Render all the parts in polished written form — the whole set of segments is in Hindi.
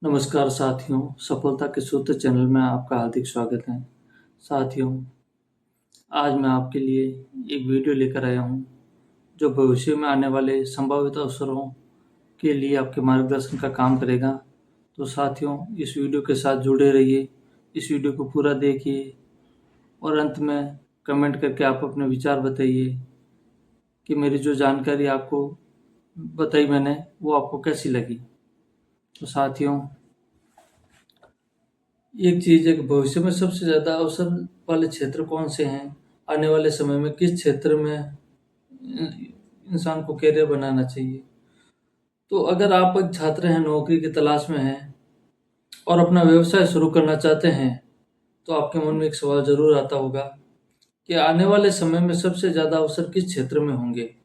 नमस्कार साथियों, सफलता के सूत्र चैनल में आपका हार्दिक स्वागत है। साथियों, आज मैं आपके लिए एक वीडियो लेकर आया हूँ, जो भविष्य में आने वाले संभावित अवसरों के लिए आपके मार्गदर्शन का काम करेगा। तो साथियों, इस वीडियो के साथ जुड़े रहिए, इस वीडियो को पूरा देखिए और अंत में कमेंट करके आप अपने विचार बताइए कि मेरी जो जानकारी आपको बताई मैंने, वो आपको कैसी लगी। तो साथियों, एक चीज़ है कि भविष्य में सबसे ज़्यादा अवसर वाले क्षेत्र कौन से हैं? आने वाले समय में किस क्षेत्र में इंसान को करियर बनाना चाहिए? तो अगर आप एक छात्र हैं, नौकरी की तलाश में हैं और अपना व्यवसाय शुरू करना चाहते हैं, तो आपके मन में एक सवाल ज़रूर आता होगा कि आने वाले समय में सबसे ज़्यादा अवसर किस क्षेत्र में होंगे?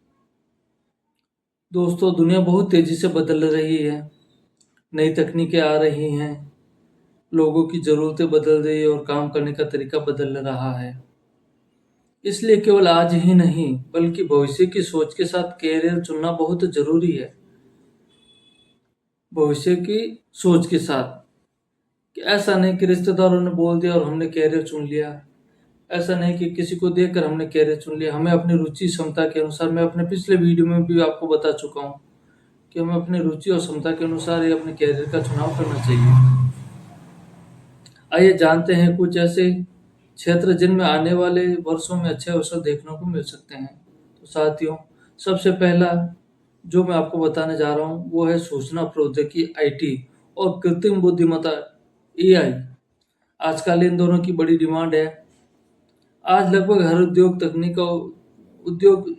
दोस्तों, दुनिया बहुत तेज़ी से बदल रही है, नई तकनीकें आ रही हैं, लोगों की ज़रूरतें बदल रही है और काम करने का तरीका बदल रहा है। इसलिए केवल आज ही नहीं, बल्कि भविष्य की सोच के साथ कैरियर चुनना बहुत ज़रूरी है। भविष्य की सोच के साथ कि ऐसा नहीं कि रिश्तेदारों ने बोल दिया और हमने कैरियर चुन लिया। ऐसा नहीं कि किसी को देखकर हमने कैरियर चुन लिया। हमें अपनी रुचि क्षमता के अनुसार, मैं अपने पिछले वीडियो में भी आपको बता चुका हूँ कि हमें अपनी रुचि और क्षमता के अनुसार ही अपने कैरियर का चुनाव करना चाहिए। आइए जानते हैं कुछ ऐसे क्षेत्र जिनमें आने वाले वर्षों में अच्छे अवसर देखने को मिल सकते हैं। तो साथियों, सबसे पहला जो मैं आपको बताने जा रहा हूँ वो है सूचना प्रौद्योगिकी आईटी और कृत्रिम बुद्धिमत्ता एआई। आजकल इन दोनों की बड़ी डिमांड है। आज लगभग हर उद्योग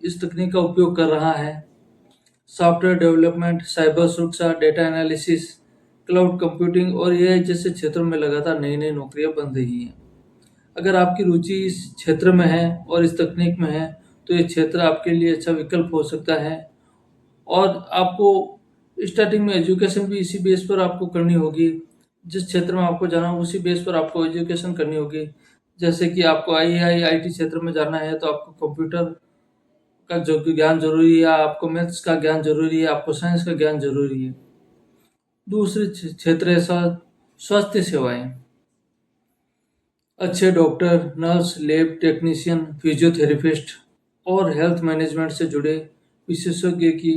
इस तकनीक का उपयोग कर रहा है। सॉफ्टवेयर डेवलपमेंट, साइबर सुरक्षा, डेटा एनालिसिस, क्लाउड कंप्यूटिंग और एआई जैसे क्षेत्रों में लगातार नई नई नौकरियां बन रही हैं। अगर आपकी रुचि इस क्षेत्र में है और इस तकनीक में है, तो ये क्षेत्र आपके लिए अच्छा विकल्प हो सकता है। और आपको स्टार्टिंग में एजुकेशन भी इसी बेस पर आपको करनी होगी। जिस क्षेत्र में आपको जाना हो उसी बेस पर आपको एजुकेशन करनी होगी। जैसे कि आपको आईआई आईटी क्षेत्र में जाना है तो आपको कंप्यूटर का जो ज्ञान जरूरी है, आपको मैथ्स का ज्ञान जरूरी है, आपको साइंस का ज्ञान जरूरी है। दूसरे क्षेत्र है स्वास्थ्य सेवाएं। अच्छे doctor, nurse, lab technician, physiotherapist और हेल्थ मैनेजमेंट से जुड़े विशेषज्ञ की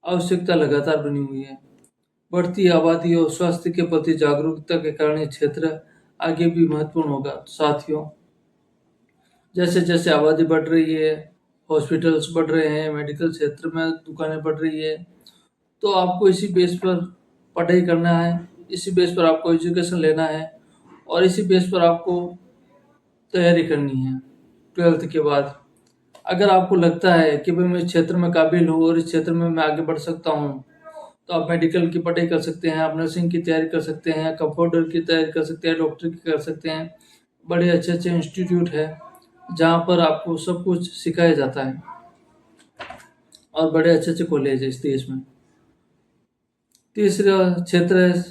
आवश्यकता लगातार बनी हुई है। बढ़ती आबादी और स्वास्थ्य के प्रति जागरूकता के कारण ये क्षेत्र आगे भी महत्वपूर्ण होगा। साथियों, जैसे जैसे आबादी बढ़ रही है, हॉस्पिटल्स बढ़ रहे हैं, मेडिकल क्षेत्र में दुकानें बढ़ रही है, तो आपको इसी बेस पर पढ़ाई करना है, इसी बेस पर आपको एजुकेशन लेना है और इसी बेस पर आपको तैयारी करनी है 12th के बाद। अगर आपको लगता है कि भाई मैं इस क्षेत्र में काबिल हूँ और इस क्षेत्र में मैं आगे बढ़ सकता हूँ, तो आप मेडिकल की पढ़ाई कर सकते हैं, आप नर्सिंग की तैयारी कर सकते हैं, कंपाउंडर की तैयारी कर सकते हैं, डॉक्टर की कर सकते हैं। बड़े अच्छे अच्छे इंस्टीट्यूट है जहाँ पर आपको सब कुछ सिखाया जाता है और बड़े अच्छे अच्छे कॉलेज है इस देश में। तीसरा क्षेत्र है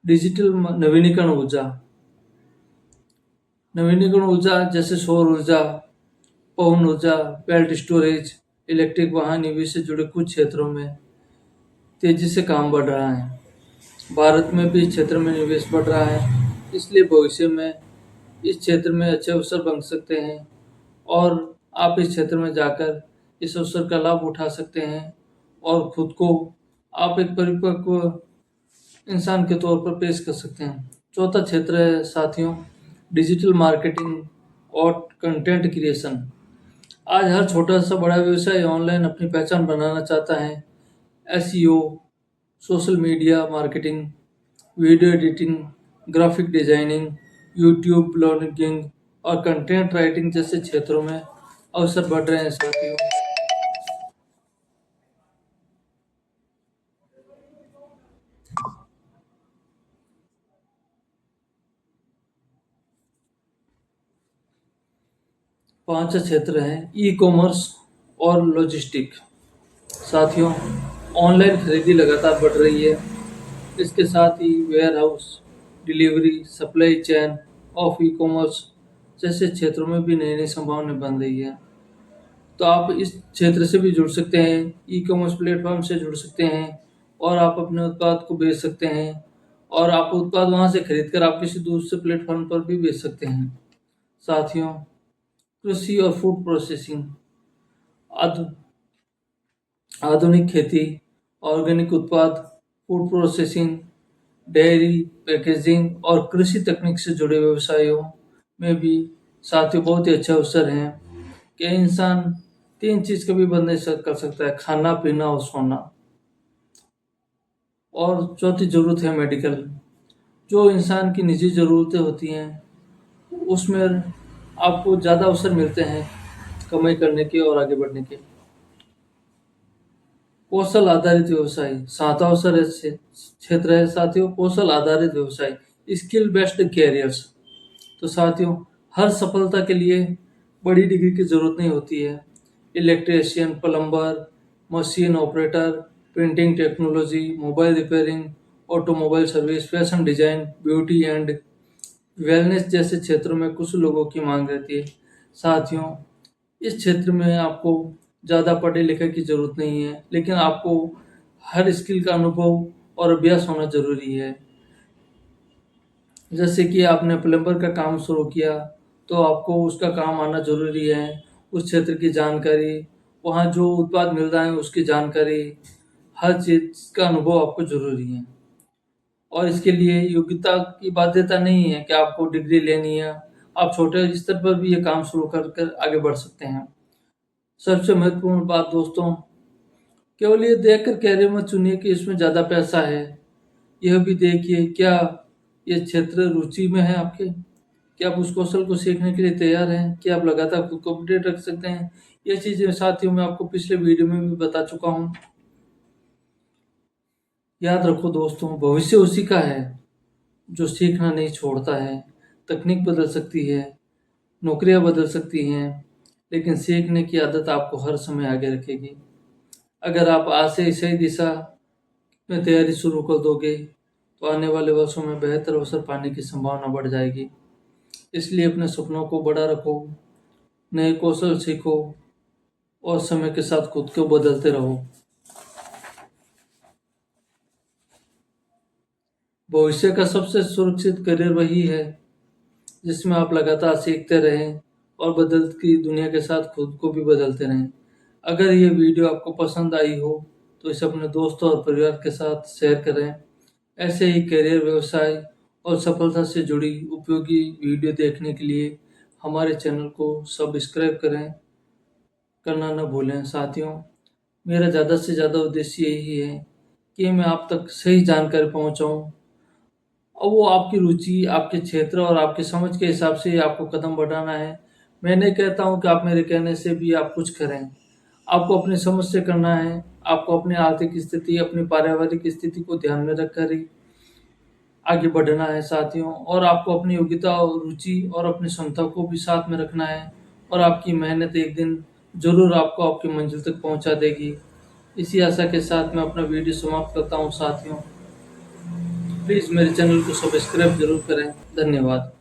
डिजिटल नवीनीकरण ऊर्जा। नवीनीकरण ऊर्जा जैसे सौर ऊर्जा, पवन ऊर्जा, बेल्ट स्टोरेज, इलेक्ट्रिक वाहन ईवी से जुड़े कुछ क्षेत्रों में तेजी से काम बढ़ रहा है। भारत में भी इस क्षेत्र में निवेश बढ़ रहा है, इसलिए भविष्य में इस क्षेत्र में अच्छे अवसर बन सकते हैं और आप इस क्षेत्र में जाकर इस अवसर का लाभ उठा सकते हैं और खुद को आप एक परिपक्व इंसान के तौर पर पेश कर सकते हैं। चौथा क्षेत्र है साथियों, डिजिटल मार्केटिंग और कंटेंट क्रिएशन। आज हर छोटा सा बड़ा व्यवसाय ऑनलाइन अपनी पहचान बनाना चाहता है। SEO, social media marketing, video editing, graphic designing, YouTube blogging और कंटेंट राइटिंग जैसे क्षेत्रों में अवसर बढ़ रहे हैं साथियों। 5 क्षेत्र हैं ई कॉमर्स और लॉजिस्टिक। साथियों, ऑनलाइन खरीदी लगातार बढ़ रही है। इसके साथ ही warehouse, delivery, supply chain of e commerce जैसे क्षेत्रों में भी नई नई संभावनाएं बन रही है। तो आप इस क्षेत्र से भी जुड़ सकते हैं, ई कॉमर्स प्लेटफॉर्म से जुड़ सकते हैं और आप अपने उत्पाद को बेच सकते हैं और आप उत्पाद वहाँ से खरीद कर आप किसी दूसरे प्लेटफ़ॉर्म पर भी बेच सकते हैं। साथियों, कृषि और फूड प्रोसेसिंग आधु आधुनिक खेती, ऑर्गेनिक उत्पाद, फूड प्रोसेसिंग, डेयरी, पैकेजिंग और कृषि तकनीक से जुड़े व्यवसायों में भी साथियों बहुत ही अच्छे अवसर हैं कि इंसान 3 चीज़ कभी बंद नहीं कर सकता है, खाना, पीना और सोना। और चौथी ज़रूरत है मेडिकल। जो इंसान की निजी ज़रूरतें होती हैं, उसमें आपको ज़्यादा अवसर मिलते हैं कमाई करने के और आगे बढ़ने के। कौशल आधारित व्यवसाय, सातवां अवसर है क्षेत्र है साथियों, कौशल आधारित व्यवसाय, स्किल बेस्ड कैरियर्स। तो साथियों, हर सफलता के लिए बड़ी डिग्री की ज़रूरत नहीं होती है। Electrician, plumber, machine operator, printing technology, mobile repairing, automobile service, fashion design, beauty and wellness जैसे क्षेत्रों में कुछ लोगों की मांग रहती है। साथियों, इस क्षेत्र में आपको ज़्यादा पढ़े लिखे की ज़रूरत नहीं है, लेकिन आपको हर स्किल का अनुभव और अभ्यास होना ज़रूरी है। जैसे कि आपने प्लम्बर का काम शुरू किया, तो आपको उसका काम आना ज़रूरी है। उस क्षेत्र की जानकारी, वहाँ जो उत्पाद मिल रहा है उसकी जानकारी, हर चीज़ का अनुभव आपको ज़रूरी है। और इसके लिए योग्यता की बाध्यता नहीं है कि आपको डिग्री लेनी है। आप छोटे स्तर पर भी ये काम शुरू कर कर आगे बढ़ सकते हैं। सबसे महत्वपूर्ण बात दोस्तों, केवल ये देखकर कैरियर मत चुनिए कि इसमें ज़्यादा पैसा है। यह भी देखिए क्या ये क्षेत्र रुचि में है आपके? क्या आप उस कौशल को सीखने के लिए तैयार हैं? क्या आप लगातार खुद को अपडेट रख सकते हैं? ये चीज़ें साथियों मैं आपको पिछले वीडियो में भी बता चुका हूँ। याद रखो दोस्तों, भविष्य उसी का है जो सीखना नहीं छोड़ता है। तकनीक बदल सकती है, नौकरियाँ बदल सकती हैं, लेकिन सीखने की आदत आपको हर समय आगे रखेगी। अगर आप आज से सही दिशा में तैयारी शुरू कर दोगे, तो आने वाले वर्षों में बेहतर अवसर पाने की संभावना बढ़ जाएगी। इसलिए अपने सपनों को बड़ा रखो, नए कौशल सीखो और समय के साथ खुद को बदलते रहो। भविष्य का सबसे सुरक्षित करियर वही है जिसमें आप लगातार सीखते रहें और बदलती दुनिया के साथ खुद को भी बदलते रहें। अगर ये वीडियो आपको पसंद आई हो, तो इसे अपने दोस्तों और परिवार के साथ शेयर करें। ऐसे ही करियर, व्यवसाय और सफलता से जुड़ी उपयोगी वीडियो देखने के लिए हमारे चैनल को सब्सक्राइब करना न भूलें। साथियों, मेरा ज़्यादा से ज़्यादा उद्देश्य यही है कि मैं आप तक सही जानकारी पहुँचाऊँ और वो आपकी रुचि, आपके क्षेत्र और आपकी समझ के हिसाब से ही आपको कदम बढ़ाना है। मैं नहीं कहता हूँ कि आप मेरे कहने से भी आप कुछ करें। आपको अपनी समझ से करना है, आपको अपनी आर्थिक स्थिति, अपनी पारिवारिक स्थिति को ध्यान में रखकर ही आगे बढ़ना है साथियों। और आपको अपनी योग्यता और रुचि और अपनी क्षमता को भी साथ में रखना है और आपकी मेहनत एक दिन ज़रूर आपको आपकी मंजिल तक पहुँचा देगी। इसी आशा के साथ मैं अपना वीडियो समाप्त करता हूँ साथियों। प्लीज़ मेरे चैनल को सब्सक्राइब ज़रूर करें। धन्यवाद।